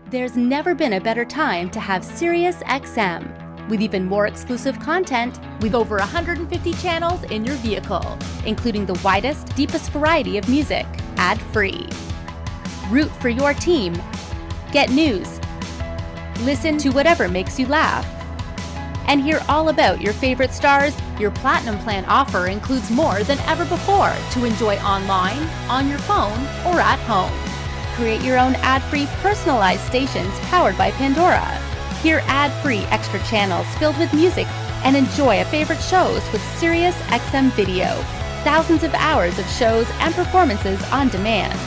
There's never been a better time to have SiriusXM. With even more exclusive content, with over 150 channels in your vehicle, including the widest, deepest variety of music, ad-free. Root for your team. Get news. Listen to whatever makes you laugh. And hear all about your favorite stars. Your Platinum Plan offer includes more than ever before to enjoy online, on your phone, or at home. Create your own ad-free personalized stations powered by Pandora. Hear ad-free extra channels filled with music and enjoy a favorite shows with SiriusXM Video. Thousands of hours of shows and performances on demand.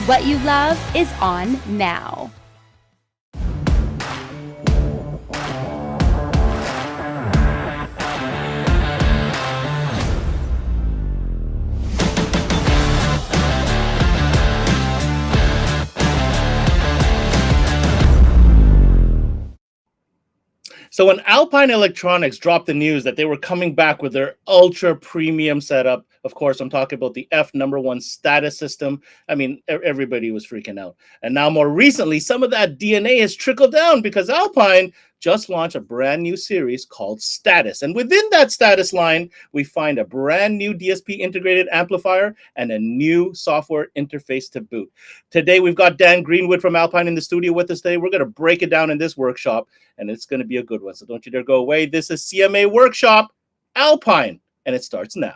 What you love is on now. So when Alpine Electronics dropped the news that they were coming back with their ultra premium setup, of course, I'm talking about the F#1 Status system. I mean, everybody was freaking out. And now more recently, some of that DNA has trickled down because Alpine just launched a brand new series called Status. And within that Status line, we find a brand new DSP integrated amplifier and a new software interface to boot. Today, we've got Dan Greenwood from Alpine in the studio with us today. We're going to break it down in this workshop, and it's going to be a good one. So don't you dare go away. This is CMA Workshop Alpine, and it starts now.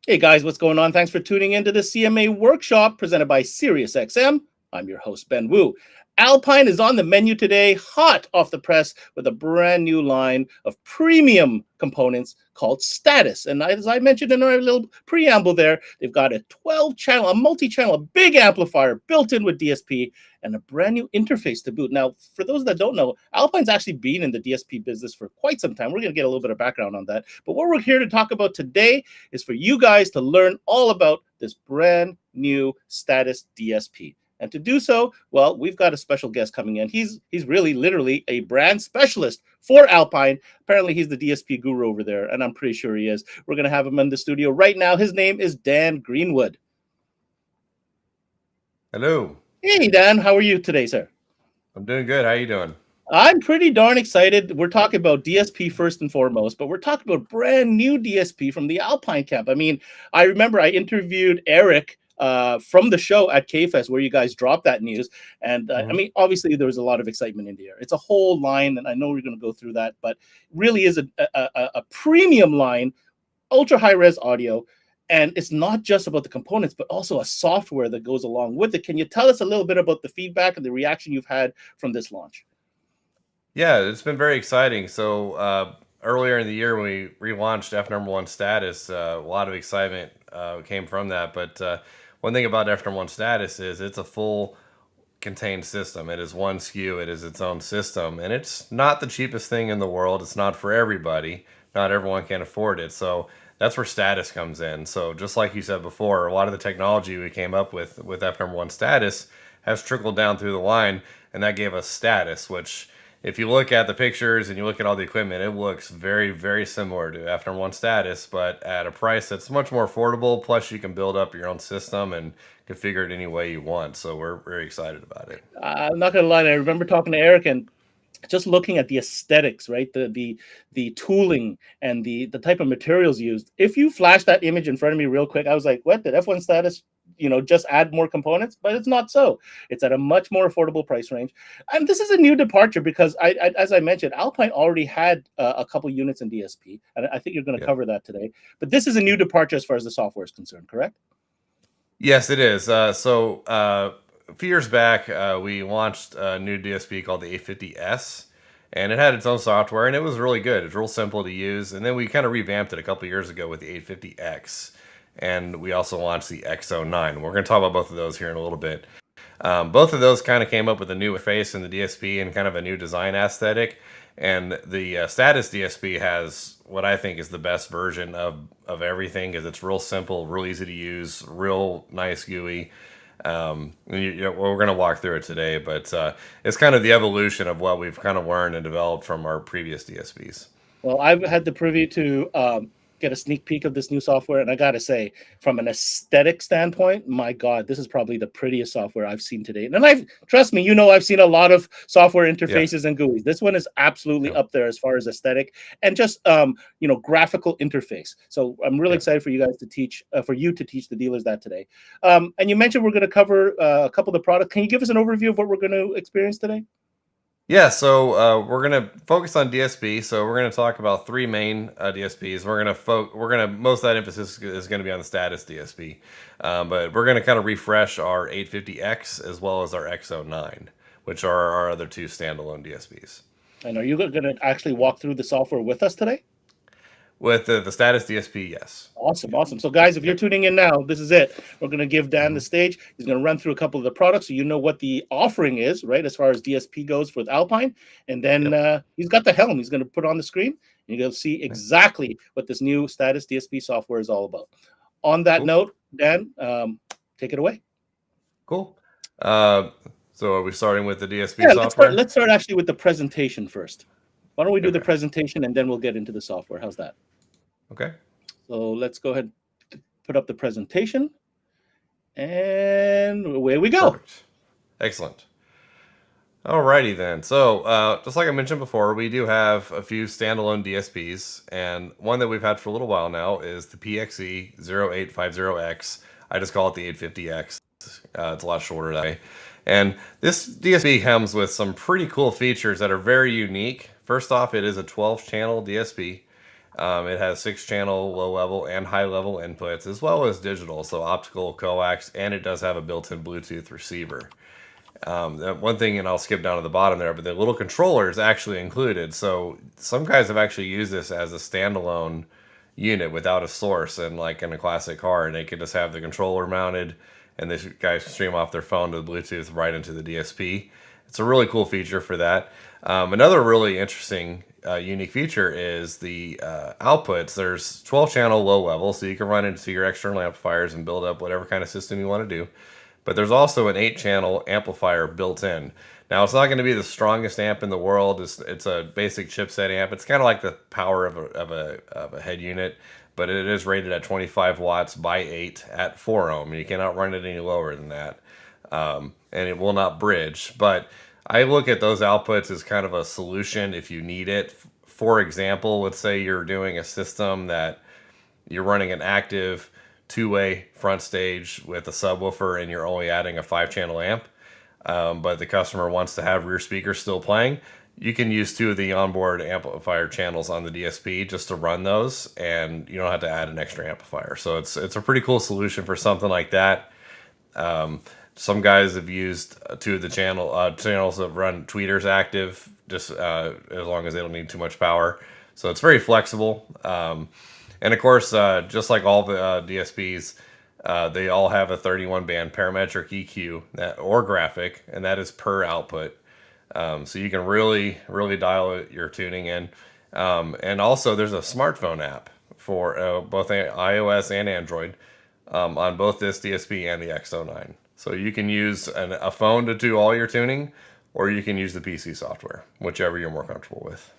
Hey guys, what's going on? Thanks for tuning into the CMA Workshop presented by SiriusXM. I'm your host, Ben Wu. Alpine is on the menu today, hot off the press with a brand new line of premium components called Status. And as I mentioned in our little preamble there, they've got a 12-channel, a multi-channel, a big amplifier built in with DSP and a brand new interface to boot. Now, for those that don't know, Alpine's actually been in the DSP business for quite some time. We're going to get a little bit of background on that. But what we're here to talk about today is for you guys to learn all about this brand new Status DSP. And to do so, well, we've got a special guest coming in. He's really literally a brand specialist for Alpine. Apparently, he's the DSP guru over there, and I'm pretty sure he is. We're going to have him in the studio right now. His name is Dan Greenwood. Hello. Hey, Dan. How are you today, sir? I'm doing good. How are you doing? I'm pretty darn excited. We're talking about DSP first and foremost, but we're talking about brand new DSP from the Alpine camp. I mean, I remember I interviewed Eric from the show at K-Fest where you guys dropped that news. And I mean, obviously there was a lot of excitement in the air. It's a whole line, and I know we're going to go through that, but really is a premium line, ultra high res audio. And it's not just about the components, but also a software that goes along with it. Can you tell us a little bit about the feedback and the reaction you've had from this launch? Yeah, it's been very exciting. So earlier in the year when we relaunched F#1 Status, a lot of excitement came from that. But one thing about F#1 Status is it's a full contained system. It is one SKU. It is its own system. And it's not the cheapest thing in the world. It's not for everybody. Not everyone can afford it. So that's where Status comes in. So just like you said before, a lot of the technology we came up with F#1 Status has trickled down through the line, and that gave us Status, which if you look at the pictures and you look at all the equipment, it looks very, very similar to F#1 Status, but at a price that's much more affordable. Plus, you can build up your own system and configure it any way you want. So we're very excited about it. I'm not going to lie. I remember talking to Eric and just looking at the aesthetics, right? The tooling and the type of materials used. If you flash that image in front of me real quick, I was like, what? Did F1 Status just add more components? But it's not so. It's at a much more affordable price range. And this is a new departure because, as I mentioned, Alpine already had a couple units in DSP. And I think you're going to cover that today. But this is a new departure as far as the software is concerned, correct? Yes, it is. A few years back, we launched a new DSP called the 850S. And it had its own software, and it was really good. It's real simple to use. And then we kind of revamped it a couple years ago with the 850X. And we also launched the X09. We're going to talk about both of those here in a little bit. Both of those kind of came up with a new face in the DSP and kind of a new design aesthetic. And the Status DSP has what I think is the best version of everything, because it's real simple, real easy to use, real nice GUI. We're going to walk through it today, but it's kind of the evolution of what we've kind of learned and developed from our previous DSPs. Well, I've had the privy to get a sneak peek of this new software, and I gotta say, from an aesthetic standpoint, my God, this is probably the prettiest software I've seen to date. And trust me, I've seen a lot of software interfaces and GUIs. This one is absolutely up there as far as aesthetic and just graphical interface. So I'm really excited for you guys to teach, the dealers that today. And you mentioned we're going to cover a couple of the products. Can you give us an overview of what we're going to experience today? Yeah, so we're gonna focus on DSP. So we're gonna talk about three main DSPs. Most of that emphasis is gonna be on the Status DSP, but we're gonna kind of refresh our 850X as well as our X09, which are our other two standalone DSPs. And are you going to actually walk through the software with us today? With the Status DSP, yes. Awesome. So guys, if you're tuning in now, this is it. We're going to give Dan the stage. He's going to run through a couple of the products so you know what the offering is, right, as far as DSP goes with Alpine. And then he's got the helm. He's going to put on the screen. And you're going to see exactly what this new Status DSP software is all about. On that note, Dan, take it away. Cool. So are we starting with the DSP software? Let's start actually with the presentation first. Why don't we do the presentation and then we'll get into the software? How's that? Okay. So let's go ahead and put up the presentation. And away we go. Perfect. Excellent. Alrighty then. So just like I mentioned before, we do have a few standalone DSPs. And one that we've had for a little while now is the PXE0850X. I just call it the 850X. It's a lot shorter that way. And this DSP comes with some pretty cool features that are very unique. First off, it is a 12-channel DSP. It has 6-channel low-level and high-level inputs, as well as digital, so optical, coax, and it does have a built-in Bluetooth receiver. One thing, and I'll skip down to the bottom there, but the little controller is actually included. So some guys have actually used this as a standalone unit without a source, and like in a classic car, and they can just have the controller mounted, and these guys can stream off their phone to Bluetooth right into the DSP. It's a really cool feature for that. Another really interesting unique feature is the outputs. There's 12-channel low level, so you can run into your external amplifiers and build up whatever kind of system you want to do. But there's also an 8-channel amplifier built in. Now, it's not going to be the strongest amp in the world. It's a basic chipset amp. It's kind of like the power of a head unit, but it is rated at 25 watts by 8 at 4 ohm. You cannot run it any lower than that, and it will not bridge. But I look at those outputs as kind of a solution if you need it. For example, let's say you're doing a system that you're running an active two-way front stage with a subwoofer and you're only adding a 5-channel amp, but the customer wants to have rear speakers still playing. You can use 2 of the onboard amplifier channels on the DSP just to run those, and you don't have to add an extra amplifier. So it's a pretty cool solution for something like that. Some guys have used 2 of the channels that run tweeters active, just as long as they don't need too much power. So it's very flexible. And of course, just like all the DSPs, they all have a 31-band parametric EQ or graphic, and that is per output. So you can really dial your tuning in. And also, there's a smartphone app for both iOS and Android on both this DSP and the X09. So you can use a phone to do all your tuning, or you can use the PC software, whichever you're more comfortable with.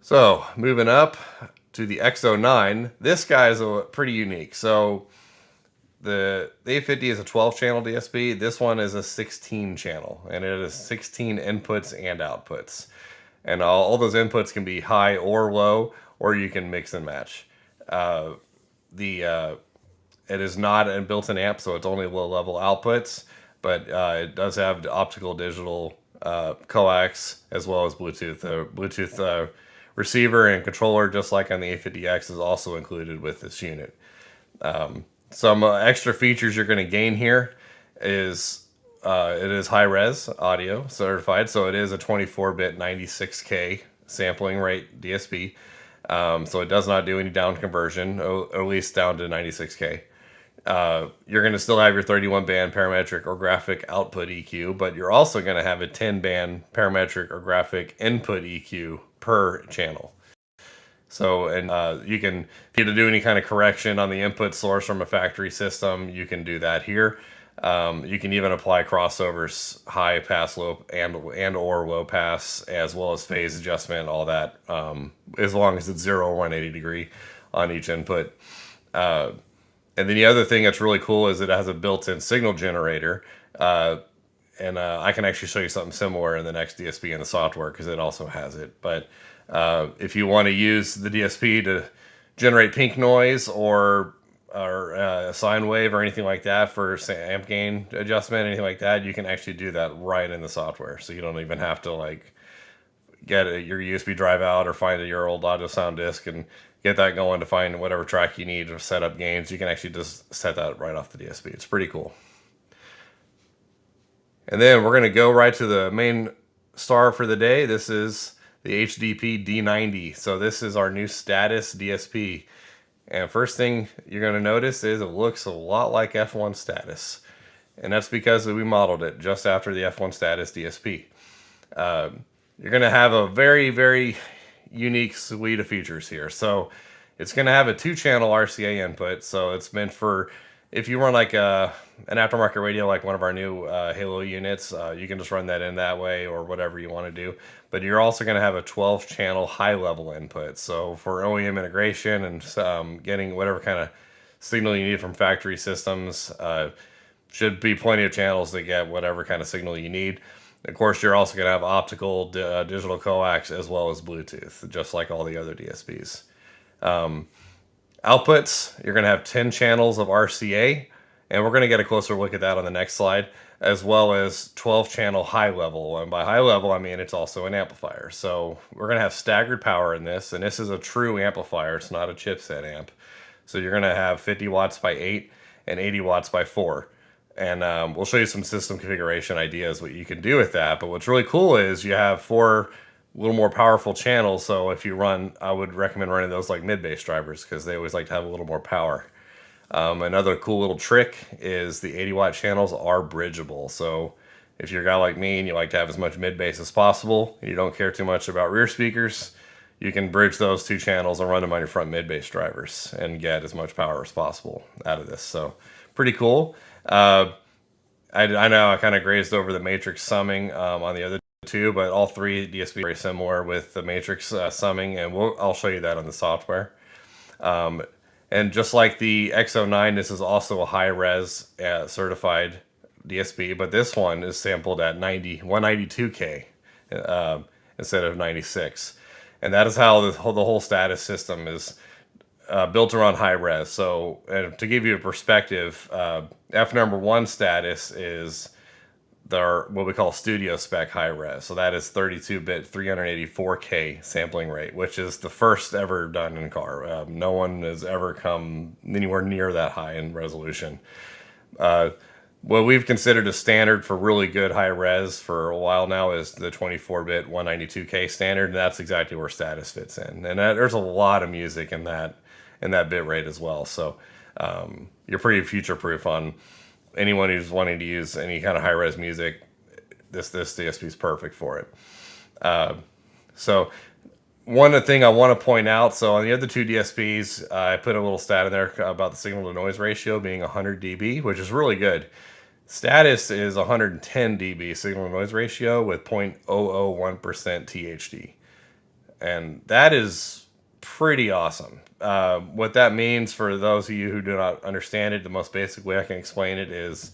So moving up to the X09, this guy is pretty unique. So the 850 is a 12-channel DSP. This one is a 16-channel, and it has 16 inputs and outputs. And all those inputs can be high or low, or you can mix and match. It is not a built-in amp, so it's only low-level outputs, but it does have the optical digital coax as well as Bluetooth. Bluetooth receiver and controller, just like on the 850X, is also included with this unit. Some extra features you're going to gain here is it is high-res audio certified, so it is a 24-bit 96K sampling rate DSP. So it does not do any down conversion, or at least down to 96K. You're going to still have your 31-band parametric or graphic output EQ, but you're also going to have a 10-band parametric or graphic input EQ per channel. So, and you can, if you need to do any kind of correction on the input source from a factory system, you can do that here. You can even apply crossovers, high pass, low and or low pass, as well as phase adjustment, all that, as long as it's 0 or 180 degree on each input. And then the other thing that's really cool is it has a built-in signal generator. And I can actually show you something similar in the next DSP in the software because it also has it. But if you want to use the DSP to generate pink noise or a sine wave or anything like that for amp gain adjustment, anything like that, you can actually do that right in the software. So you don't even have to like get your USB drive out or find your old audio sound disc and get that going to find whatever track you need to set up gains. You can actually just set that right off the DSP. It's pretty cool. And then we're going to go right to the main star for the day. This is the HDP D90. So this is our new Status DSP. And first thing you're going to notice is it looks a lot like F1 Status. And that's because we modeled it just after the F1 Status DSP. You're going to have a very, very unique suite of features here. So it's going to have a 2-channel RCA input. So it's meant for, if you run like an aftermarket radio, like one of our new Halo units, you can just run that in that way or whatever you want to do. But you're also going to have a 12-channel high-level input. So for OEM integration and getting whatever kind of signal you need from factory systems, should be plenty of channels to get whatever kind of signal you need. Of course, you're also going to have optical, digital coax, as well as Bluetooth, just like all the other DSPs. Outputs, you're going to have 10 channels of RCA, and we're going to get a closer look at that on the next slide, as well as 12-channel high level. And by high level, I mean it's also an amplifier. So we're going to have staggered power in this, and this is a true amplifier. It's not a chipset amp. So you're going to have 50 watts by 8 and 80 watts by 4. And we'll show you some system configuration ideas, what you can do with that. But what's really cool is you have 4 little more powerful channels. So if you run, I would recommend running those like mid-bass drivers because they always like to have a little more power. Another cool little trick is the 80-watt channels are bridgeable. So if you're a guy like me and you like to have as much mid-bass as possible, and you don't care too much about rear speakers, you can bridge those 2 channels and run them on your front mid-bass drivers and get as much power as possible out of this. So pretty cool. I know I kind of grazed over the matrix summing on the other 2, but all 3 DSP are very similar with the matrix summing, and I'll show you that on the software. And just like the X09, this is also a high-res certified DSP, but this one is sampled at 192K instead of 96. And that is how the whole Status system is built around high res. So to give you a perspective, F1 Status is what we call studio spec high res. So that is 32-bit 384K sampling rate, which is the first ever done in car. No one has ever come anywhere near that high in resolution. What we've considered a standard for really good high res for a while now is the 24-bit 192K standard, and that's exactly where Status fits in. And there's a lot of music in that bit rate as well. So you're pretty future-proof on anyone who's wanting to use any kind of high-res music. This DSP is perfect for it. So one thing I want to point out, so on the other 2 DSPs, I put a little stat in there about the signal-to-noise ratio being 100 dB, which is really good. Status is 110 dB signal-to-noise ratio with 0.001% THD. And that is pretty awesome. What that means for those of you who do not understand it, the most basic way I can explain it is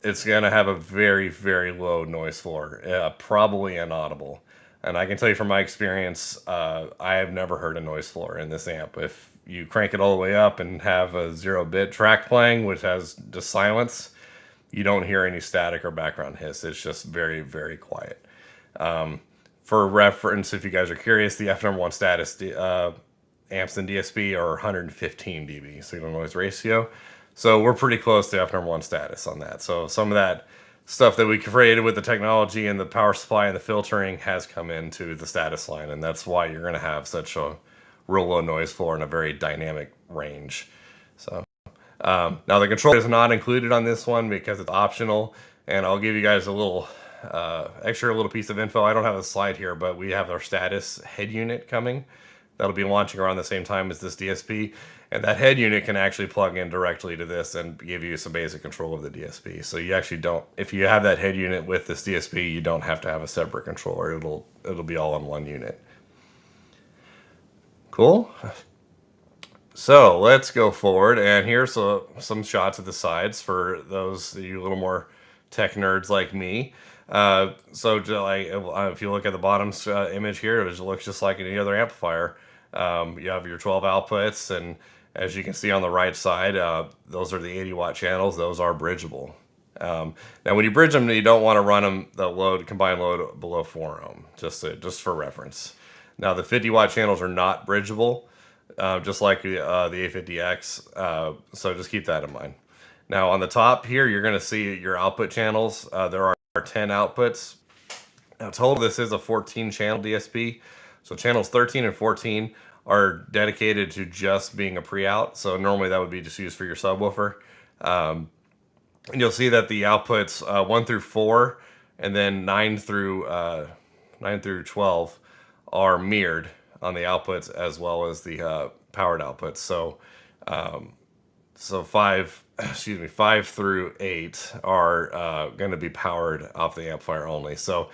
it's going to have a very, very low noise floor, probably inaudible. And I can tell you from my experience, I have never heard a noise floor in this amp. If you crank it all the way up and have a 0-bit track playing, which has just silence, you don't hear any static or background hiss. It's just very, very quiet. For reference, if you guys are curious, the F1 Status amps and DSP are 115 dB signal noise ratio. So we're pretty close to F1 Status on that. So some of that stuff that we created with the technology and the power supply and the filtering has come into the Status line, and that's why you're going to have such a real low noise floor and a very dynamic range. So now the controller is not included on this one because it's optional, and I'll give you guys a little extra little piece of info. I don't have a slide here, but we have our Status head unit coming that'll be launching around the same time as this DSP. And that head unit can actually plug in directly to this and give you some basic control of the DSP. So you actually don't, if you have that head unit with this DSP, you don't have to have a separate controller. It'll be all on one unit. Cool. So let's go forward, and here's some shots of the sides for those of you a little more tech nerds like me. If you look at the bottom image here, it looks just like any other amplifier. You have your 12 outputs, and as you can see on the right side, those are the 80-watt channels. Those are bridgeable. Now, when you bridge them, you don't want to run them combined load below 4 ohm, just for reference. Now, the 50-watt channels are not bridgeable, just like the A50X. So just keep that in mind. Now, on the top here, you're going to see your output channels. There are 10 outputs. Now, total, this is a 14-channel DSP. So channels 13 and 14 are dedicated to just being a pre-out. So normally that would be just used for your subwoofer. And you'll see that the outputs 1 through 4 and then 9 through 12 are mirrored on the outputs as well as the powered outputs. So 5 through 8 are going to be powered off the amplifier only. So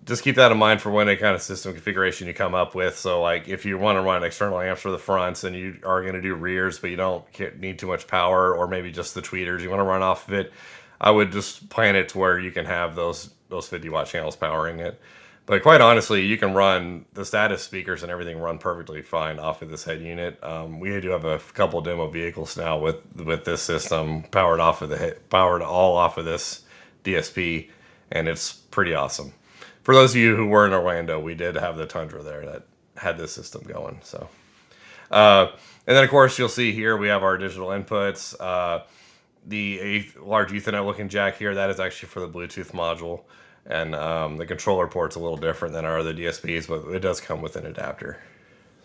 just keep that in mind for when a kind of system configuration you come up with. So like if you want to run external amps for the fronts and you are going to do rears, but you don't need too much power, or maybe just the tweeters, you want to run off of it, I would just plan it to where you can have those 50-watt channels powering it. But quite honestly, you can run the Status speakers and everything run perfectly fine off of this head unit. We do have a couple demo vehicles now with this system powered all off of this DSP, and it's pretty awesome. For those of you who were in Orlando, we did have the Tundra there that had this system going. So, and then of course you'll see here we have our digital inputs. The large Ethernet looking jack here, that is actually for the Bluetooth module. And the controller port's a little different than our other DSPs, but it does come with an adapter.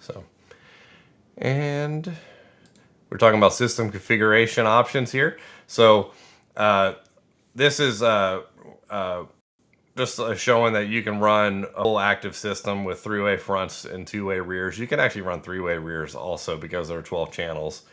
So, and we're talking about system configuration options here. So this is just showing that you can run a full active system with 3-way fronts and 2-way rears. You can actually run 3-way rears also because there are 12 channels.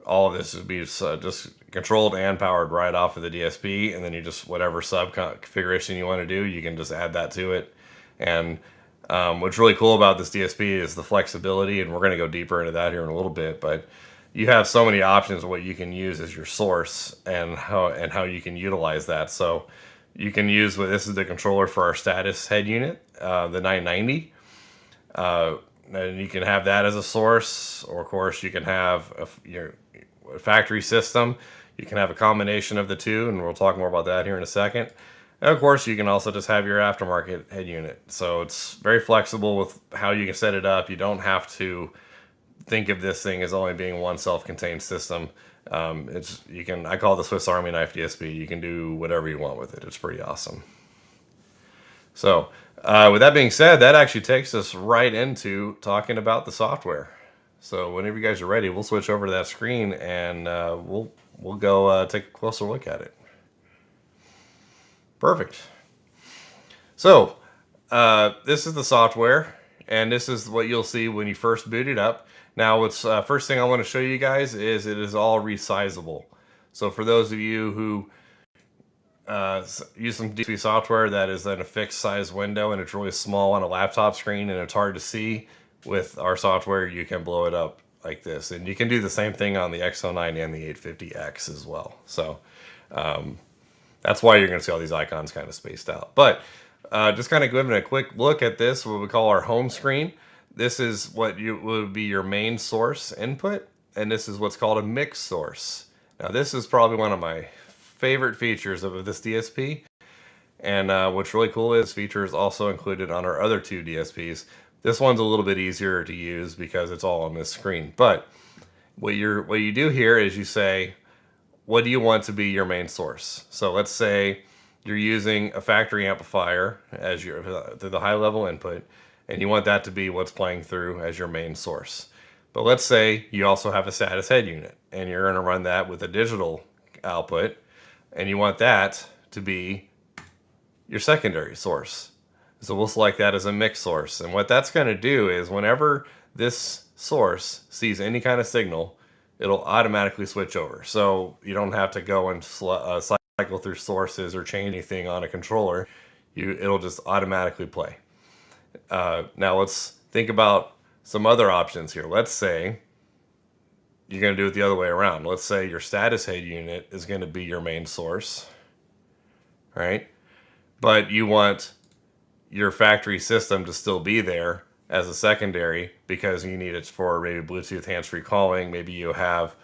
All of this would be just controlled and powered right off of the DSP, and then you just, whatever sub configuration you want to do, you can just add that to it. And what's really cool about this DSP is the flexibility, and we're going to go deeper into that here in a little bit, but you have so many options of what you can use as your source and how you can utilize that. So you can use, this is the controller for our Status head unit, the 990. And you can have that as a source, or of course you can have your factory system. You can have a combination of the two, and we'll talk more about that here in a second. And of course you can also just have your aftermarket head unit. So it's very flexible with how you can set it up. You don't have to think of this thing as only being one self-contained system. I call it the Swiss Army knife DSP. You can do whatever you want with it. It's pretty awesome. So with that being said, that actually takes us right into talking about the software. So whenever you guys are ready, we'll switch over to that screen and we'll go take a closer look at it. Perfect. So this is the software, and this is what you'll see when you first boot it up. Now, what's first thing I want to show you guys is it is all resizable. So for those of you who use some DSP software that is in a fixed size window and it's really small on a laptop screen and it's hard to see, with our software you can blow it up like this, and you can do the same thing on the X09 and the 850X as well. So that's why you're going to see all these icons kind of spaced out. But just kind of giving a quick look at this, what we call our home screen. This is what would be your main source input, and this is what's called a mix source. Now this is probably one of my favorite features of this DSP, and what's really cool is features also included on our other two DSPs. This one's a little bit easier to use because it's all on this screen. But what you do here is you say, what do you want to be your main source? So let's say you're using a factory amplifier as the high level input, and you want that to be what's playing through as your main source. But let's say you also have a Status head unit, and you're going to run that with a digital output, and you want that to be your secondary source. So we'll select that as a mix source. And what that's going to do is whenever this source sees any kind of signal, it'll automatically switch over. So you don't have to go and cycle through sources or change anything on a controller. It'll just automatically play. Now let's think about some other options here. Let's say you're going to do it the other way around. Let's say your status head unit is going to be your main source, right? But you want your factory system to still be there as a secondary because you need it for maybe Bluetooth hands-free calling. Maybe you have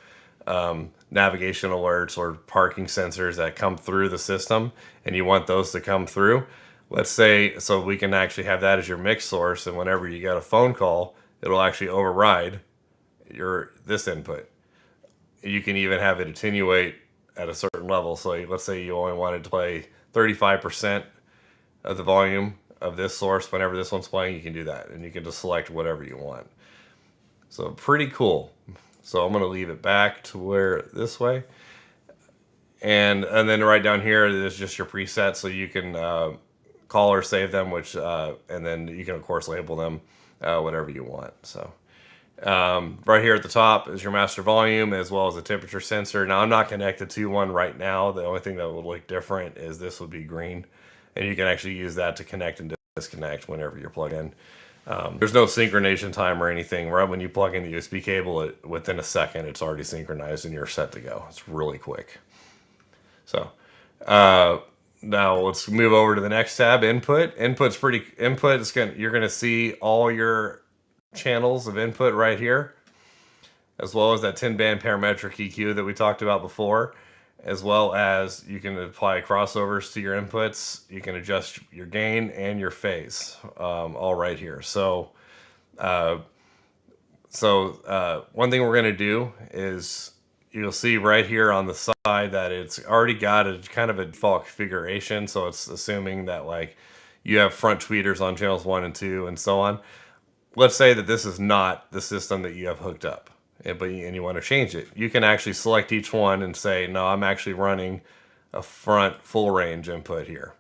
navigation alerts or parking sensors that come through the system and you want those to come through. Let's say, so we can actually have that as your mix source, and whenever you get a phone call, it'll actually override this input. You can even have it attenuate at a certain level. So let's say you only wanted to play 35% of the volume of this source. Whenever this one's playing, you can do that, and you can just select whatever you want. So pretty cool. So I'm going to leave it back to where this way, and then right down here is just your presets, so you can call or save them, and then you can of course label them whatever you want. So right here at the top is your master volume as well as a temperature sensor. Now I'm not connected to one right now. The only thing that would look different is this would be green, and you can actually use that to connect and disconnect whenever you're plugged in. There's no synchronization time or anything. Right when you plug in the USB cable, within a second it's already synchronized and you're set to go. It's really quick. So now let's move over to the next tab, input. You're gonna see all your channels of input right here, as well as that 10-band parametric EQ that we talked about before, as well as you can apply crossovers to your inputs. You can adjust your gain and your phase, all right here. So one thing we're gonna do is, you'll see right here on the side that it's already got a kind of a default configuration. So it's assuming that like you have front tweeters on channels 1 and 2 and so on. Let's say that this is not the system that you have hooked up, and you want to change it. You can actually select each one and say, no, I'm actually running a front full range input here.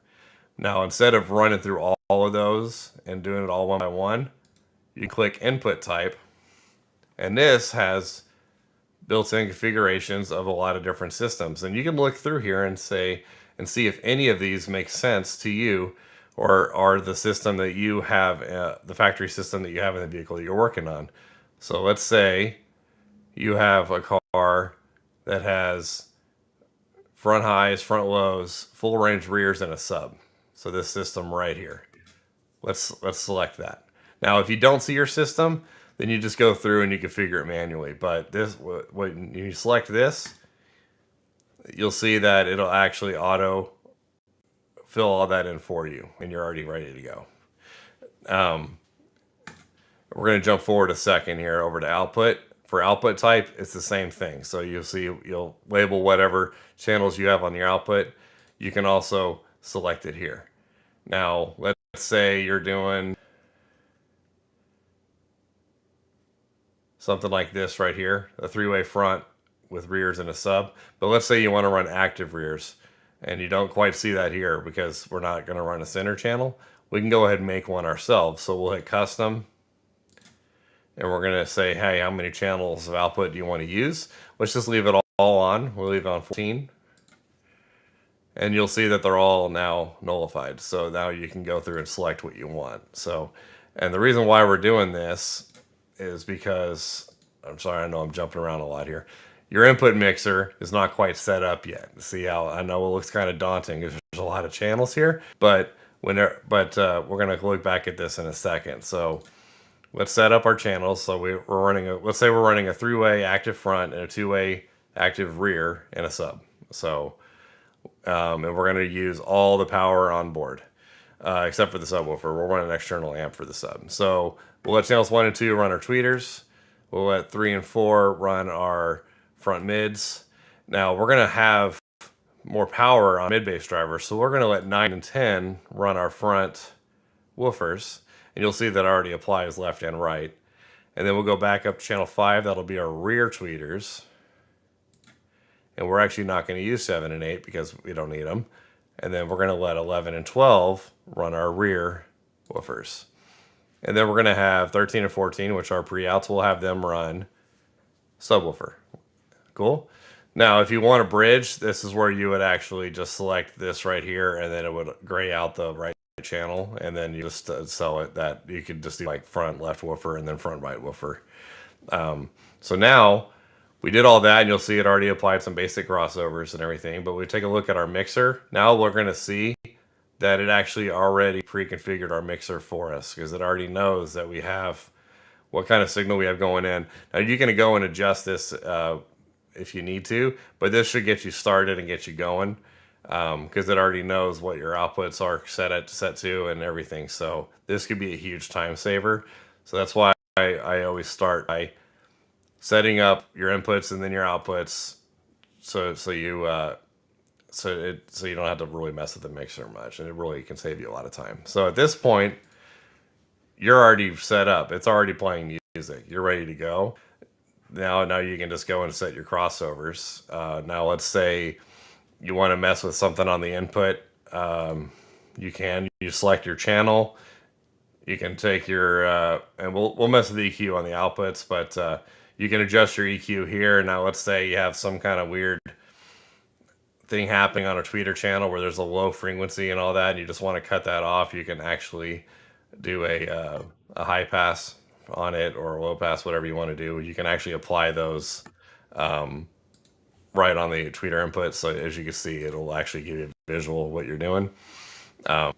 Now, instead of running through all of those and doing it all one by one, you click input type, and this has built-in configurations of a lot of different systems. And you can look through here and see if any of these make sense to you, or are the system that you have, the factory system that you have in the vehicle that you're working on. So let's say you have a car that has front highs, front lows, full range rears, and a sub. So this system right here. Let's select that. Now, if you don't see your system, then you just go through and you configure it manually. But when you select this, you'll see that it'll actually auto fill all that in for you, and you're already ready to go. We're going to jump forward a second here over to output. For output type, it's the same thing. So you'll label whatever channels you have on your output. You can also select it here. Now, let's say you're doing something like this right here, a 3-way front with rears and a sub. But let's say you want to run active rears, and you don't quite see that here because we're not going to run a center channel. We can go ahead and make one ourselves. So we'll hit custom, and we're going to say, hey, how many channels of output do you want to use? Let's just leave it all on. We'll leave it on 14. And you'll see that they're all now nullified. So now you can go through and select what you want. So, and the reason why we're doing this is because, I'm sorry, I know I'm jumping around a lot here. Your input mixer is not quite set up yet. See how, I know it looks kind of daunting because there's a lot of channels here, but we're going to look back at this in a second. So let's set up our channels. So let's say we're running a 3-way active front and a 2-way active rear and a sub. So, and we're going to use all the power on board, except for the subwoofer. We'll run an external amp for the sub. So we'll let channels 1 and 2 run our tweeters. We'll let 3 and 4 run our front mids. Now we're going to have more power on mid-bass drivers, so we're going to let 9 and 10 run our front woofers. And you'll see that already applies left and right. And then we'll go back up to channel 5. That'll be our rear tweeters. And we're actually not going to use 7 and 8 because we don't need them. And then we're going to let 11 and 12 run our rear woofers. And then we're going to have 13 and 14, which are pre-outs. We'll have them run subwoofer. Cool. Now, if you want a bridge, this is where you would actually just select this right here, and then it would gray out the right channel, and then you just sell it that you could just do like front left woofer and then front right woofer. So now we did all that, and you'll see it already applied some basic crossovers and everything. But we take a look at our mixer. Now we're going to see that it actually already pre-configured our mixer for us, because it already knows that we have what kind of signal we have going in. Now you can go and adjust this if you need to, but this should get you started and get you going, because it already knows what your outputs are set to and everything. So this could be a huge time saver. So that's why I always start by setting up your inputs and then your outputs, so you don't have to really mess with the mixer much, and it really can save you a lot of time. So at this point, you're already set up. It's already playing music. You're ready to go. Now you can just go and set your crossovers. Now let's say you want to mess with something on the input. You select your channel. You can take your and we'll mess with the EQ on the outputs, but you can adjust your EQ here. Now let's say you have some kind of weird thing happening on a tweeter channel where there's a low frequency and all that, and you just want to cut that off. You can actually do a high pass on it, or a low pass, whatever you want to do. You can actually apply those right on the tweeter input. So as you can see, it'll actually give you a visual of what you're doing. And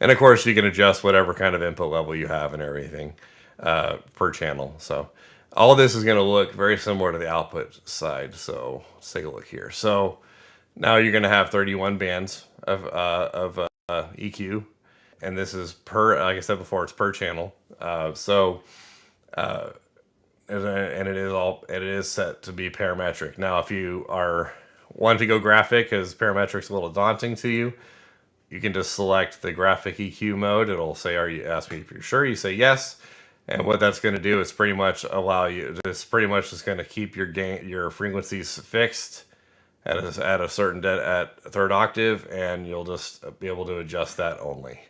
of course, you can adjust whatever kind of input level you have and everything per channel. So all of this is going to look very similar to the output side. So let's take a look here. So now you're going to have 31 bands of EQ, and this is per, like I said before, it's per channel. And it is set to be parametric. Now, if you are wanting to go graphic, because parametric's a little daunting to you, you can just select the graphic EQ mode. It'll say, ask me if you're sure. You say yes. And what that's going to do is pretty much allow you, it's pretty much just going to keep your frequencies fixed at a certain at third octave, and you'll just be able to adjust that only.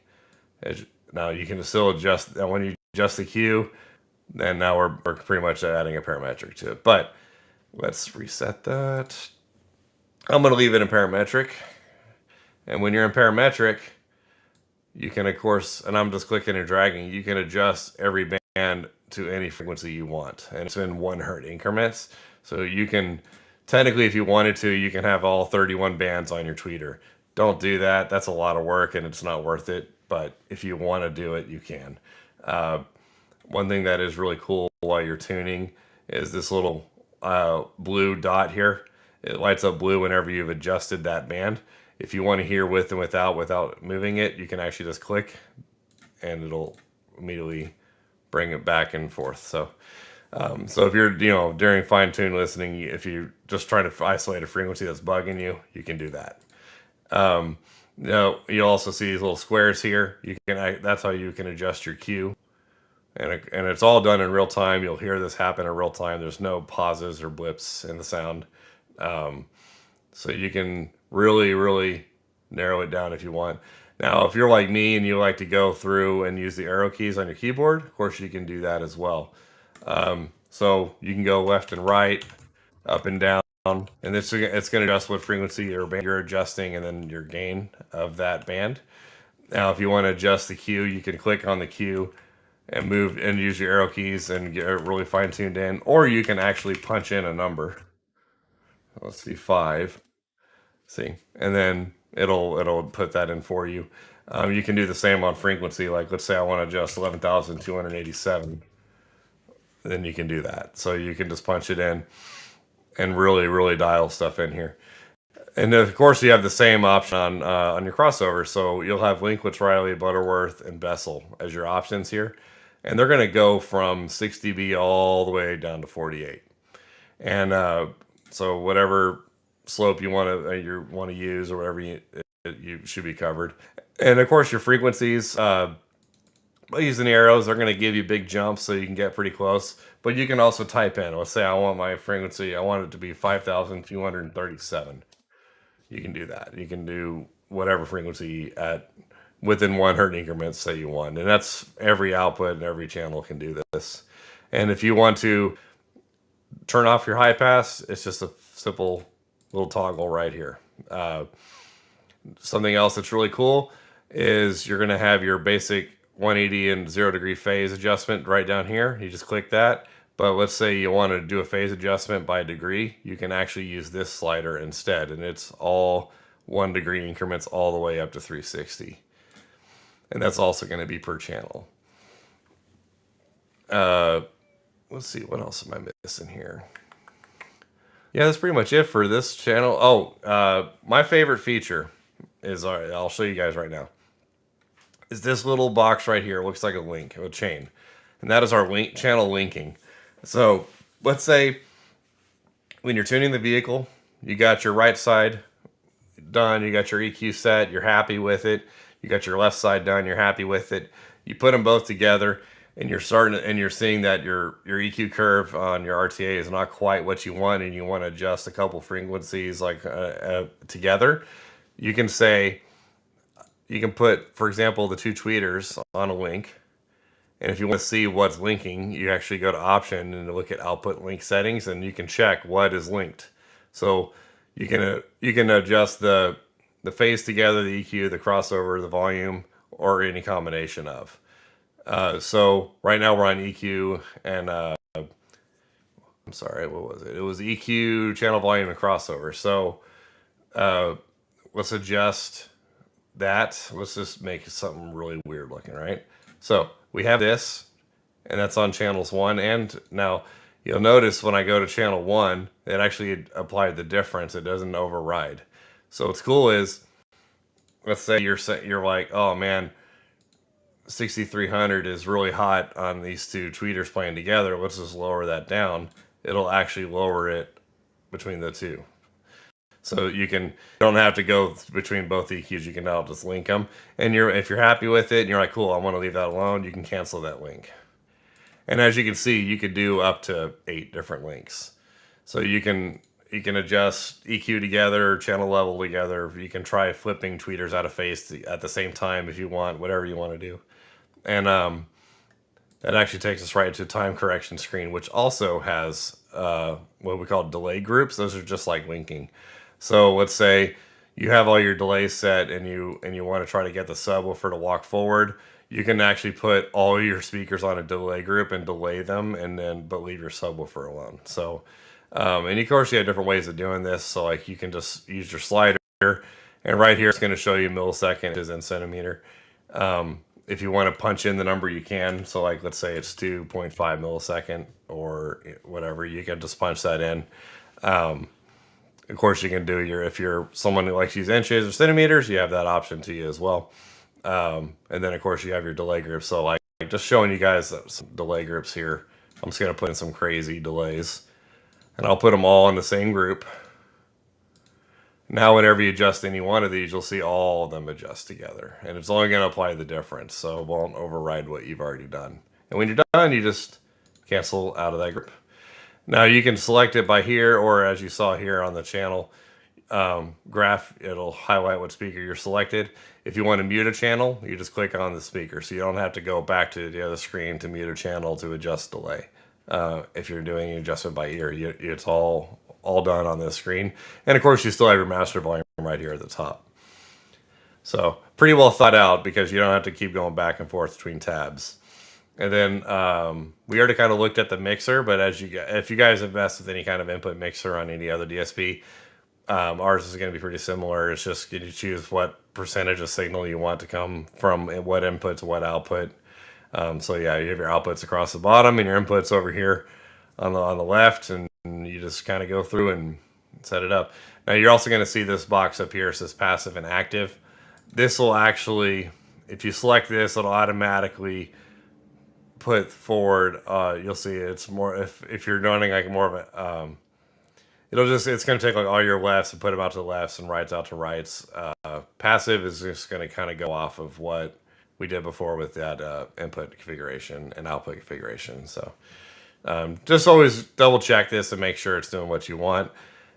Now you can still adjust, and when you adjust the Q, then now we're pretty much adding a parametric to it. But let's reset that. I'm going to leave it in parametric. And when you're in parametric, you can, of course, and I'm just clicking and dragging, you can adjust every band to any frequency you want. And it's in 1 hertz increments. So you can, technically, if you wanted to, you can have all 31 bands on your tweeter. Don't do that. That's a lot of work, and it's not worth it. But if you want to do it, you can. One thing that is really cool while you're tuning is this little blue dot here. It lights up blue whenever you've adjusted that band. If you want to hear with and without moving it, you can actually just click, and it'll immediately bring it back and forth. So if you're, during fine-tune listening, if you're just trying to isolate a frequency that's bugging you, you can do that. You'll also see these little squares here. That's how you can adjust your Q. And it's all done in real time. You'll hear this happen in real time. There's no pauses or blips in the sound. So you can really, really narrow it down if you want. Now, if you're like me and you like to go through and use the arrow keys on your keyboard, of course you can do that as well. So you can go left and right, up and down, and it's going to adjust what frequency or band you're adjusting, and then your gain of that band. Now, if you want to adjust the Q, you can click on the Q and move and use your arrow keys and get it really fine tuned in, or you can actually punch in a number. Let's see, 5. See, and then it'll put that in for you. You can do the same on frequency. Like, let's say I want to adjust 11,287. Then you can do that. So you can just punch it in and really, really dial stuff in here. And of course, you have the same option on your crossover. So you'll have Linkwitz, Riley, Butterworth, and Bessel as your options here. And they're going to go from 6 dB all the way down to 48. And so whatever slope you want to use, or whatever you should be covered. And of course, your frequencies, by using the arrows, they're going to give you big jumps so you can get pretty close. But you can also type in, let's say I want my frequency, I want it to be 5,237. You can do that. You can do whatever frequency at within 1 hertz increments that you want. And that's every output and every channel can do this. And if you want to turn off your high pass, it's just a simple little toggle right here. Something else that's really cool is you're going to have your basic 180 and 0 degree phase adjustment right down here. You just click that. But let's say you want to do a phase adjustment by degree, you can actually use this slider instead, and it's all 1 degree increments all the way up to 360. And that's also going to be per channel. Let's see, what else am I missing here? Yeah, that's pretty much it for this channel. Oh, my favorite feature is, I'll show you guys right now, is this little box right here. It looks like a link, a chain. And that is our channel linking. So let's say when you're tuning the vehicle, you got your right side done, you got your EQ set, you're happy with it. You got your left side done, you're happy with it. You put them both together, and you're seeing that your EQ curve on your RTA is not quite what you want, and you want to adjust a couple frequencies like together. You can put, for example, the 2 tweeters on a link. And if you want to see what's linking, you actually go to option and look at output link settings, and you can check what is linked. So you can adjust the phase together, the EQ, the crossover, the volume, or any combination of. So right now we're on EQ and I'm sorry, what was it? It was EQ, channel volume, and crossover. So let's adjust that. Let's just make something really weird looking, right? So we have this, and that's on channels 1. And now you'll notice when I go to channel 1, it actually applied the difference. It doesn't override. So what's cool is, let's say you're like, oh man, 6300 is really hot on these 2 tweeters playing together. Let's just lower that down. It'll actually lower it between the 2. So you don't have to go between both EQs. You can now just link them. And if you're happy with it and you're like, cool, I want to leave that alone, you can cancel that link. And as you can see, you could do up to 8 different links. So you can adjust EQ together, channel level together. You can try flipping tweeters out of phase at the same time if you want, whatever you want to do. And that actually takes us right to time correction screen, which also has what we call delay groups. Those are just like linking. So let's say you have all your delays set and you want to try to get the subwoofer to walk forward. You can actually put all your speakers on a delay group and delay them, but leave your subwoofer alone. So, and of course you have different ways of doing this. So like you can just use your slider, and right here it's going to show you millisecond is in centimeter. If you want to punch in the number, you can. So like, let's say it's 2.5 millisecond or whatever, you can just punch that in. Of course, you can do if you're someone who likes to use inches or centimeters, you have that option to you as well. And then, of course, you have your delay groups. So, like, just showing you guys some delay groups here. I'm just going to put in some crazy delays. And I'll put them all in the same group. Now, whenever you adjust any one of these, you'll see all of them adjust together. And it's only going to apply the difference. So it won't override what you've already done. And when you're done, you just cancel out of that group. Now you can select it by here, or as you saw here on the channel graph, it'll highlight what speaker you're selected. If you want to mute a channel, you just click on the speaker. So you don't have to go back to the other screen to mute a channel to adjust delay. If you're doing an adjustment by ear, it's all done on this screen. And of course you still have your master volume right here at the top. So pretty well thought out because you don't have to keep going back and forth between tabs. And then we already kind of looked at the mixer, but if you guys invest with any kind of input mixer on any other DSP, ours is going to be pretty similar. It's just you choose what percentage of signal you want to come from what input to what output. So yeah, you have your outputs across the bottom and your inputs over here on the left, and you just kind of go through and set it up. Now you're also going to see this box up here. It says passive and active. This will actually, if you select this, it'll automatically put forward, you'll see it's more, if you're running like more of a, it's going to take like all your lefts and put them out to the lefts and rights out to rights. Passive is just going to kind of go off of what we did before with that input configuration and output configuration. So just always double check this and make sure it's doing what you want.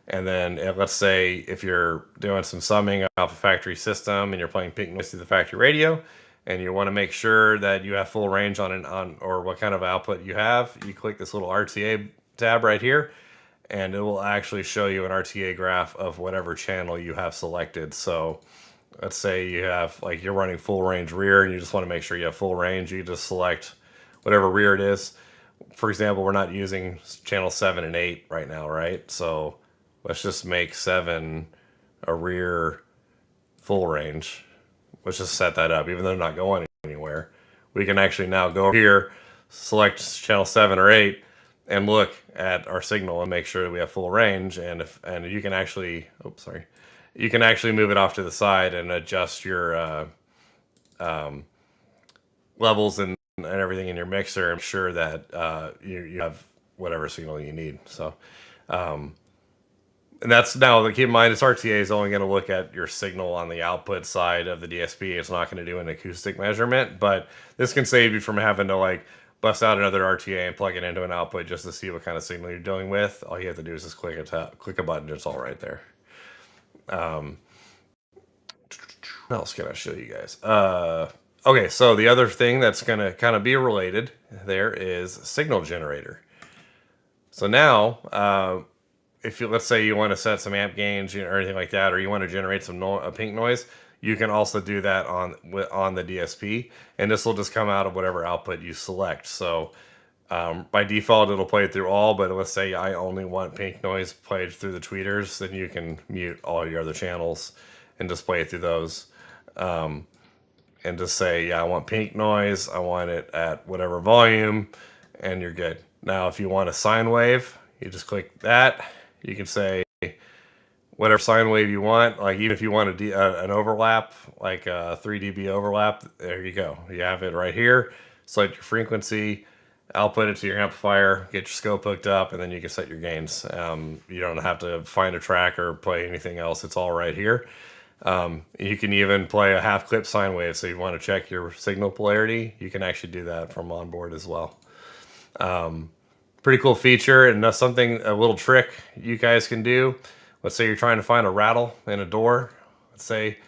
And then let's say if you're doing some summing off a factory system and you're playing pink noise through the factory radio, and you want to make sure that you have full range on or what kind of output you have, you click this little RTA tab right here, and it will actually show you an RTA graph of whatever channel you have selected. So let's say you have, like, you're running full range rear and you just want to make sure you have full range. You just select whatever rear it is. For example, we're not using channel 7 and 8 right now, right? So let's just make 7 a rear full range. Let's just set that up, even though they're not going anywhere. We can actually now go over here, select channel 7 or 8, and look at our signal and make sure that we have full range. And you can actually, you can actually move it off to the side and adjust your levels and everything in your mixer and make sure that you have whatever signal you need. So, and that's now, keep in mind, this RTA is only going to look at your signal on the output side of the DSP. It's not going to do an acoustic measurement, but this can save you from having to like bust out another RTA and plug it into an output just to see what kind of signal you're dealing with. All you have to do is just click a button. It's all right there. What else can I show you guys? Okay, so the other thing that's going to kind of be related there is signal generator. So now, if you, let's say you want to set some amp gains or anything like that, or you want to generate some pink noise, you can also do that on the DSP, and this will just come out of whatever output you select. So by default, it'll play through all, but let's say I only want pink noise played through the tweeters, then you can mute all your other channels and just play it through those. And just say, yeah, I want pink noise, I want it at whatever volume, and you're good. Now, if you want a sine wave, you just click that. You can say whatever sine wave you want. Like, even if you want an overlap, like a 3 dB overlap, there you go. You have it right here. Select your frequency, output it to your amplifier, get your scope hooked up, and then you can set your gains. You don't have to find a track or play anything else. It's all right here. You can even play a half clip sine wave. So you want to check your signal polarity, you can actually do that from onboard as well. Pretty cool feature, and that's something, a little trick you guys can do. Let's say you're trying to find a rattle in a door. Let's say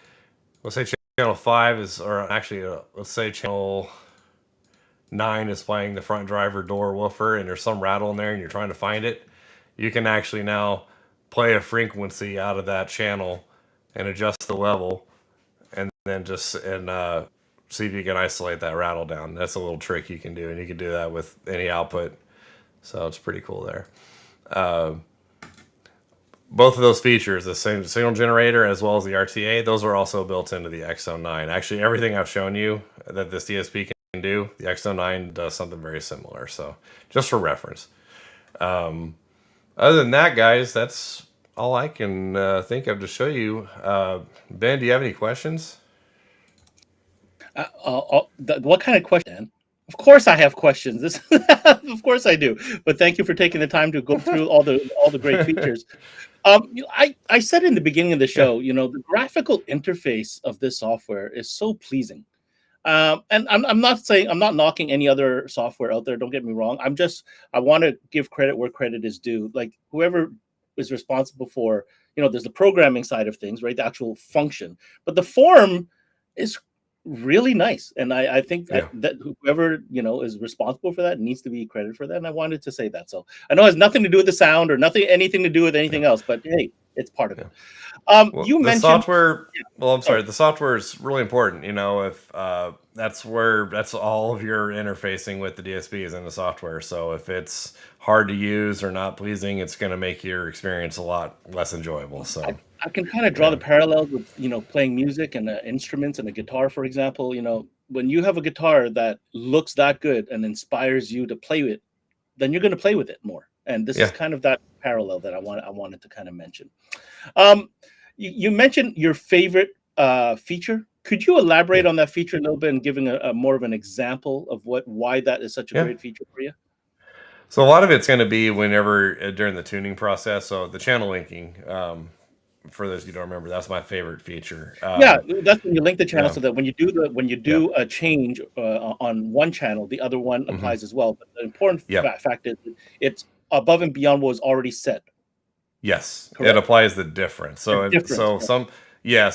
channel 5 is, or actually, let's say channel 9 is playing the front driver door woofer, and there's some rattle in there, and you're trying to find it. You can actually now play a frequency out of that channel and adjust the level, and then just see if you can isolate that rattle down. That's a little trick you can do, and you can do that with any output. So it's pretty cool there. Both of those features, the same signal generator as well as the RTA, those are also built into the X09. Actually, everything I've shown you that this DSP can do, the X09 does something very similar. So just for reference. Other than that, guys, that's all I can think of to show you. Ben, do you have any questions? What kind of question? Of course I have questions. Of course I do. But thank you for taking the time to go through all the great features. I said in the beginning of the show, the graphical interface of this software is so pleasing. And I'm not knocking any other software out there. Don't get me wrong. I want to give credit where credit is due. Like, whoever is responsible for, there's the programming side of things, right? The actual function, but the form is really nice. And I think that whoever, is responsible for that needs to be credited for that. And I wanted to say that. So I know it has nothing to do with the sound or anything to do with anything else, but hey, it's part of it. You mentioned software. Well, I'm sorry. The software is really important. If that's all of your interfacing with the DSP is in the software. So if it's hard to use or not pleasing, it's going to make your experience a lot less enjoyable. So I can kind of draw the parallels with playing music and instruments and a guitar, for example. When you have a guitar that looks that good and inspires you to play with, then you're going to play with it more. And this is kind of that parallel that I wanted to kind of mention. You mentioned your favorite feature. Could you elaborate on that feature a little bit and giving a more of an example of why that is such a great feature for you? So a lot of it's going to be whenever during the tuning process. So the channel linking, for those you don't remember, that's my favorite feature. That's when you link the channel so that when you do a change on one channel, the other one applies as well. But the important fact is it's above and beyond what was already set. Yes, it Correct. applies the difference. The difference.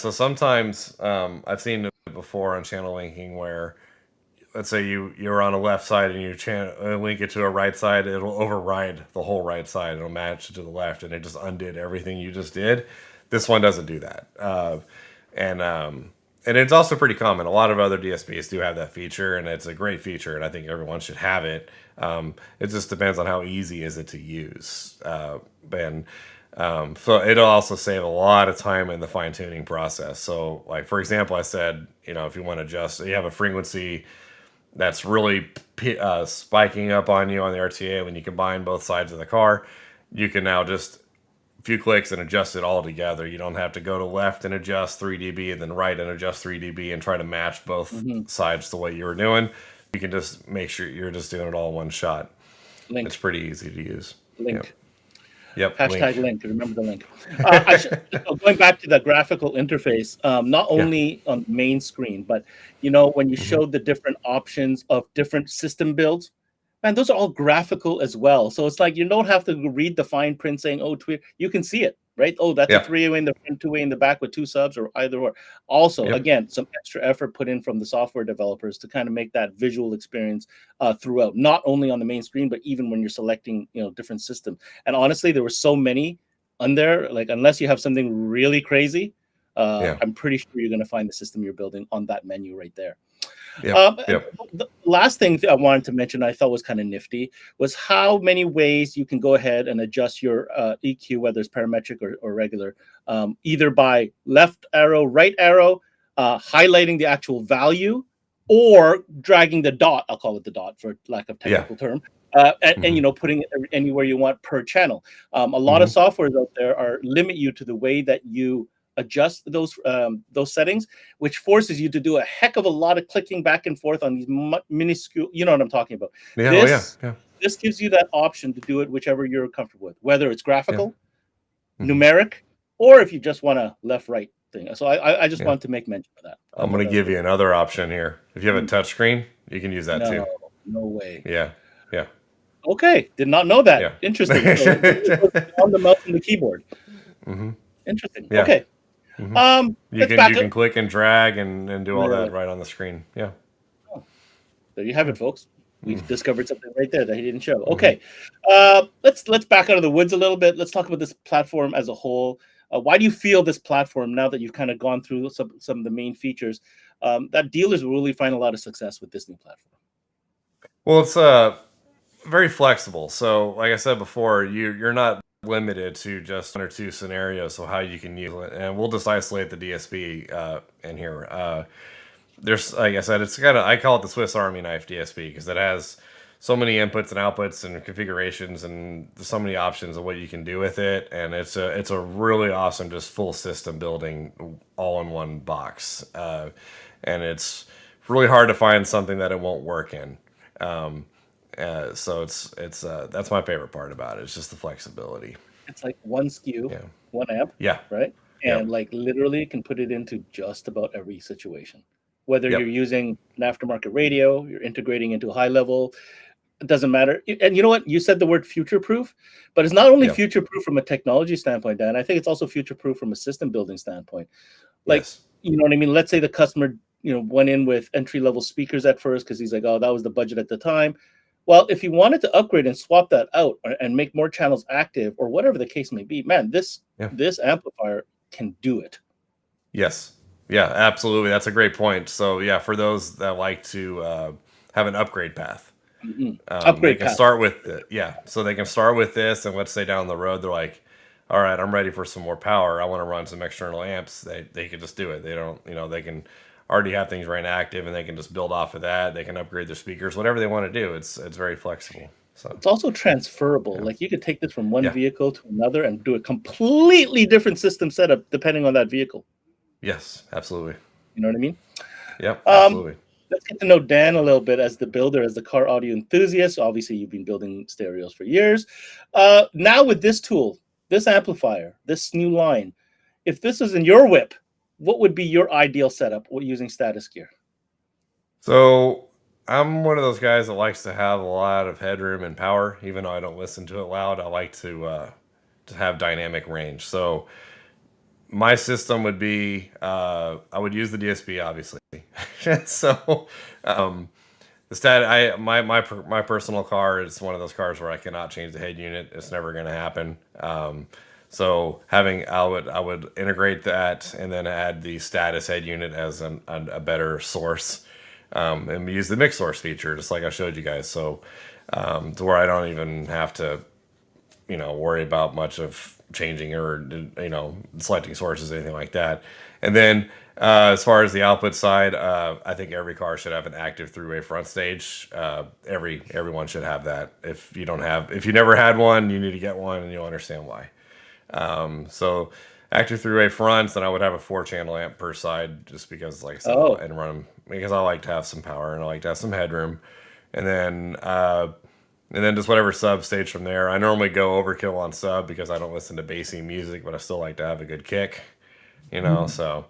So sometimes I've seen it before on channel linking where, let's say you're on a left side and you link it to a right side, it'll override the whole right side. It'll match it to the left, and it just undid everything you just did. This one doesn't do that, and and it's also pretty common. A lot of other DSPs do have that feature, and it's a great feature, and I think everyone should have it. It just depends on how easy is it to use, and so it'll also save a lot of time in the fine tuning process. So, like for example, I said, if you want to adjust, you have a frequency that's really spiking up on you on the RTA when you combine both sides of the car, you can now just a few clicks and adjust it all together. You don't have to go to left and adjust 3 dB and then right and adjust 3 dB and try to match both sides the way you were doing. You can just make sure you're just doing it all in one shot. Link. It's pretty easy to use. Link. Yep. Hashtag link. Remember the link. Going back to the graphical interface, not only on the main screen, but when you showed the different options of different system builds, man, those are all graphical as well. So it's like you don't have to read the fine print saying, "Oh, you can see it, right? Oh, that's a 3-way in the front, 2-way in the back with 2 subs, or either or." Also, again, some extra effort put in from the software developers to kind of make that visual experience throughout, not only on the main screen, but even when you're selecting, different systems. And honestly, there were so many on there. Like, unless you have something really crazy, I'm pretty sure you're going to find the system you're building on that menu right there. The last thing I wanted to mention I thought was kind of nifty was how many ways you can go ahead and adjust your EQ, whether it's parametric or regular, either by left arrow, right arrow, highlighting the actual value, or dragging the dot. I'll call it the dot for lack of technical term. And putting it anywhere you want per channel. A lot of softwares out there limit you to the way that you adjust those settings, which forces you to do a heck of a lot of clicking back and forth on these minuscule. You know what I'm talking about? This gives you that option to do it whichever you're comfortable with, whether it's graphical, numeric, or if you just want a left-right thing. So I just want to make mention of that. I'm going to give you another option here. If you have a touch screen, you can use that too. No way. Yeah. Okay, did not know that. Yeah. Interesting. So on the mouse and the keyboard. Interesting. Yeah. Okay. You can click and drag and do all that right on the screen. Yeah. Oh, there you have it, folks. We've discovered something right there that he didn't show. Okay. Let's back out of the woods a little bit. Let's talk about this platform as a whole. Why do you feel this platform, now that you've kind of gone through some of the main features, that dealers will really find a lot of success with this new platform? Well, it's very flexible. So, like I said before, you're not limited to just 1 or 2 scenarios of how you can use it, and we'll just isolate the DSP in here. There's, like I said, I call it the Swiss Army knife DSP because it has so many inputs and outputs and configurations and so many options of what you can do with it, and it's a really awesome just full system building all in one box, and it's really hard to find something that it won't work in. So it's that's my favorite part about it. It's just the flexibility. It's like one SKU, one amp, right? And like literally can put it into just about every situation. Whether you're using an aftermarket radio, you're integrating into a high level, it doesn't matter. And you know what? You said the word future-proof, but it's not only future-proof from a technology standpoint, Dan. I think it's also future-proof from a system building standpoint. Like, you know what I mean? Let's say the customer, went in with entry-level speakers at first because he's like, oh, that was the budget at the time. Well, if he wanted to upgrade and swap that out and make more channels active or whatever the case may be, man, this amplifier can do it. Yes. Yeah, absolutely. That's a great point. So yeah, for those that like to have an upgrade path, they can start with so they can start with this, and let's say down the road they're like, all right, I'm ready for some more power. I want to run some external amps. They can just do it. They don't, they can already have things running active, and they can just build off of that. They can upgrade their speakers, whatever they want to do. It's very flexible. So it's also transferable. Like you could take this from one vehicle to another and do a completely different system setup depending on that vehicle. Yes, absolutely. You know what I mean? Yep, absolutely. Let's get to know Dan a little bit as the builder, as the car audio enthusiast. Obviously, you've been building stereos for years. Now with this tool, this amplifier, this new line, if this is in your whip, what would be your ideal setup using Status gear? So I'm one of those guys that likes to have a lot of headroom and power, even though I don't listen to it loud. I like to have dynamic range. So my system would be, I would use the DSP, obviously. So my personal car is one of those cars where I cannot change the head unit. It's never going to happen. So I would integrate that and then add the Status head unit as a better source, and use the mix source feature, just like I showed you guys. So to where I don't even have to, worry about much of changing or, selecting sources, anything like that. And then as far as the output side, I think every car should have an active three-way front stage. Everyone should have that. If you never had one, you need to get one, and you'll understand why. So active three-way fronts, and I would have a 4-channel amp per side, just because, like I said, and run them because I like to have some power and I like to have some headroom. And then just whatever sub stage from there. I normally go overkill on sub because I don't listen to bassy music, but I still like to have a good kick, so.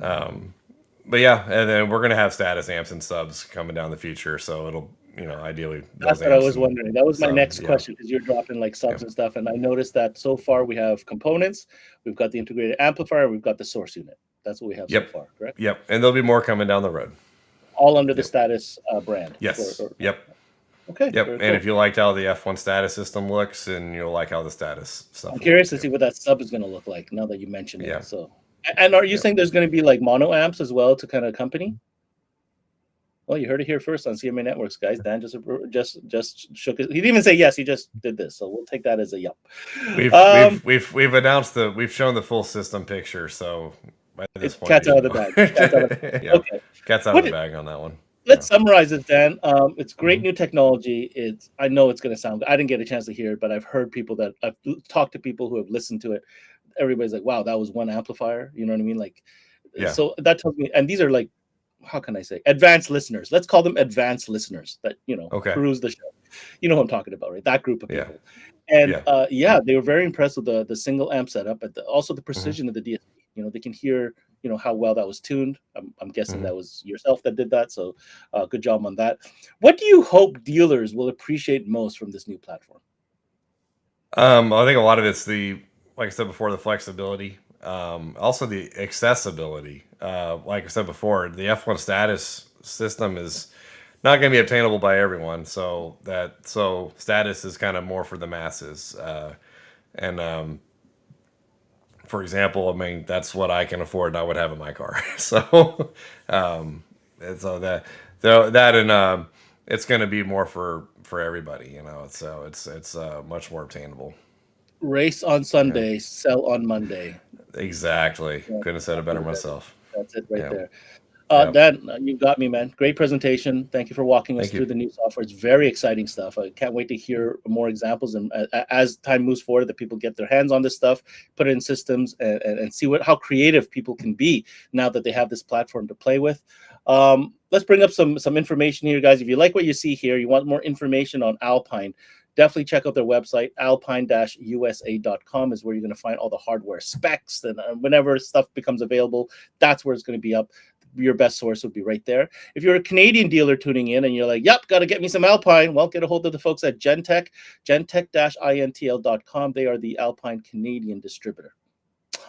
But yeah, and then we're gonna have Status amps and subs coming down the future, so it'll, ideally. That's what I was wondering. That was my next question, because you're dropping like subs and stuff, and I noticed that so far we have components, we've got the integrated amplifier, we've got the source unit. That's what we have so far, correct? Yep, and there'll be more coming down the road. All under the Status brand. Yes. Yep. Okay. Yep. And if you liked how the F1 Status system looks, and you'll like how the Status stuff. I'm curious to see what that sub is going to look like now that you mentioned it. Yeah. So. And are you saying there's going to be like mono amps as well to kind of accompany? Well, you heard it here first on CMA Networks, guys. Dan just shook his. He didn't even say yes. He just did this. So we'll take that as a yup. We've announced we've shown the full system picture. So by this point, cat's out of the bag. Okay, cat's out of the bag on that one. Let's summarize it, Dan. It's great new technology. I know it's going to sound. I didn't get a chance to hear it, but I've heard I've talked to people who have listened to it. Everybody's like, wow, that was one amplifier. You know what I mean? Like, so that tells me, and these are like, how can I say, advanced listeners. Let's call them advanced listeners that, peruse the show. You know what I'm talking about, right? That group of people. And they were very impressed with the single amp setup, but also the precision of the DSP. They can hear, how well that was tuned. I'm guessing that was yourself that did that. So good job on that. What do you hope dealers will appreciate most from this new platform? I think a lot of it's like I said before, the flexibility, also the accessibility. Like I said before, the F1 Status system is not going to be obtainable by everyone. So Status is kind of more for the masses. For example, I mean, that's what I can afford and I would have in my car. So, and it's going to be more for everybody, So it's much more obtainable. Race on Sunday, sell on Monday. Exactly. Couldn't have said it better myself. That's it right there. Dan, you got me, man. Great presentation. Thank you for walking us through the new software. It's very exciting stuff. I can't wait to hear more examples. And as time moves forward, that people get their hands on this stuff, put it in systems, and see how creative people can be now that they have this platform to play with. Let's bring up some information here, guys. If you like what you see here, you want more information on Alpine, definitely check out their website. Alpine-usa.com is where you're going to find all the hardware specs, and whenever stuff becomes available, that's where it's going to be up. Your best source would be right there. If you're a Canadian dealer tuning in and you're like, yep, got to get me some Alpine, well, get a hold of the folks at Gentech, gentech-intl.com. They are the Alpine Canadian distributor.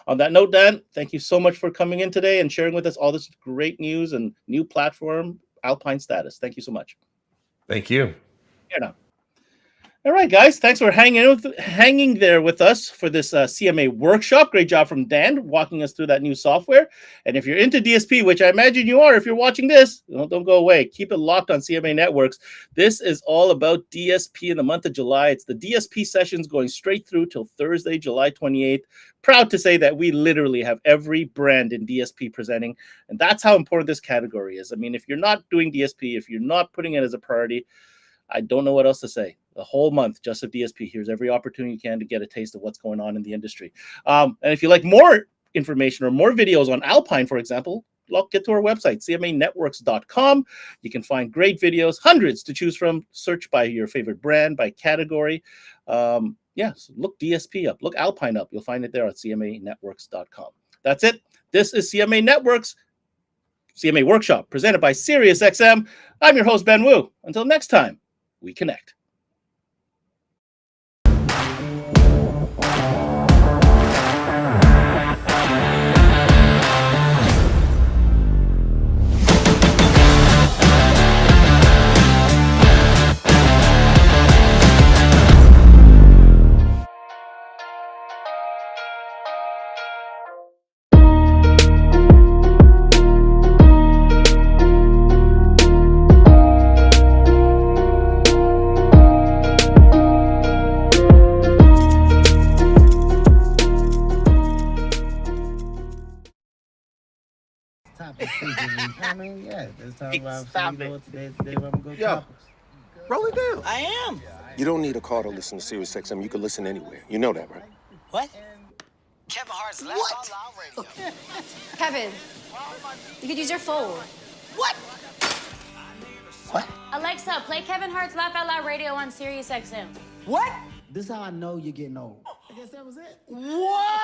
On that note, Dan, thank you so much for coming in today and sharing with us all this great news and new platform, Alpine Status. Thank you so much. Thank you. Here now. All right, guys. Thanks for hanging there with us for this CMA workshop. Great job from Dan walking us through that new software. And if you're into DSP, which I imagine you are if you're watching this, don't go away. Keep it locked on CMA Networks. This is all about DSP in the month of July. It's the DSP sessions going straight through till Thursday, July 28th. Proud to say that we literally have every brand in DSP presenting. And that's how important this category is. I mean, if you're not doing DSP, if you're not putting it as a priority, I don't know what else to say. The whole month, just of DSP. Here's every opportunity you can to get a taste of what's going on in the industry. And if you like more information or more videos on Alpine, for example, get to our website, cmanetworks.com. You can find great videos, hundreds to choose from. Search by your favorite brand, by category. So look DSP up, look Alpine up. You'll find it there at cmanetworks.com. That's it. This is CMA Networks, CMA Workshop, presented by SiriusXM. I'm your host, Ben Wu. Until next time, we connect. I mean, yeah, let's talk about Stop today where we go Yo, choppers. roll it down. I am. You don't need a car to listen to Sirius XM. You can listen anywhere. You know that, right? What? Kevin Hart's Laugh Out Loud Radio. Kevin, you could use your phone. What? What? Alexa, play Kevin Hart's Laugh Out Loud Radio on Sirius XM. What? This is how I know you're getting old. I guess that was it. What?